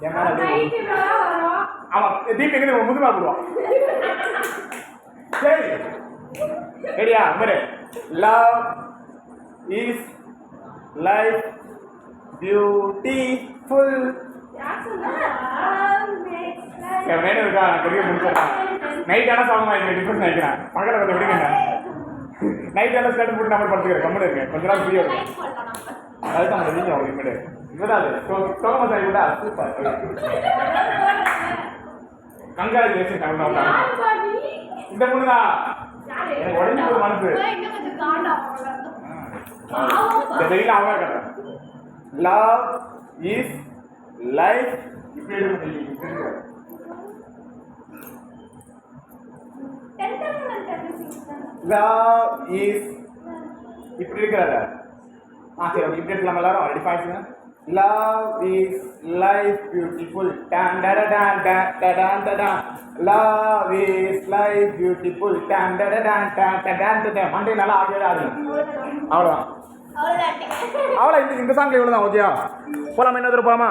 என் மேல ஆமா தீபி எங்க முதுமா போடுவான் சரி ரெடியா மறு love is life beautiful N madam இருக்கா நான் பெரிய முடிச்சிடறேன் நைட்டான சாங் ஆகிடுங்க டிஃபரன்ஸ் நினைக்கிறேன் பக்கத்தில் கொஞ்சம் விடுங்க நைட்டான ஸ்டார்ட் போட்டு நம்ம படுத்துக்கிறேன் கம்மன் இருக்கேன் கொஞ்ச நாள் ஃப்ரீயாக இருக்கும் அதுதான் நம்ம நீங்கள் அவங்க இனிமேட்டு இவதான் அது சோகமா சாரி கூட சூப்பர் கங்காச்சுலேஷன் தமிழ்நாட்டா இந்த பொண்ணுதான் எனக்கு உடனே ஒரு மனசு இந்த வெயில அவன் கட்டுறேன் love is life love is இப்படி இருக்கிறாரு சரி ஓகே இப்படி எடுக்கலாம் எல்லாரும் ரெடி பாய்ச்சுங்க லவ் இஸ் லைஃப் பியூட்டிஃபுல் டான் டட டான் டான் டான் லவ் இஸ் லைஃப் பியூட்டிஃபுல் டான் டட டான் டான் டான் மண்டே நல்லா ஆகவே ஆகுது அவ்வளோதான் அவ்வளோ இந்த சாங்ல இவ்வளோ தான் ஓகேயா போலாமா என்ன போலாமா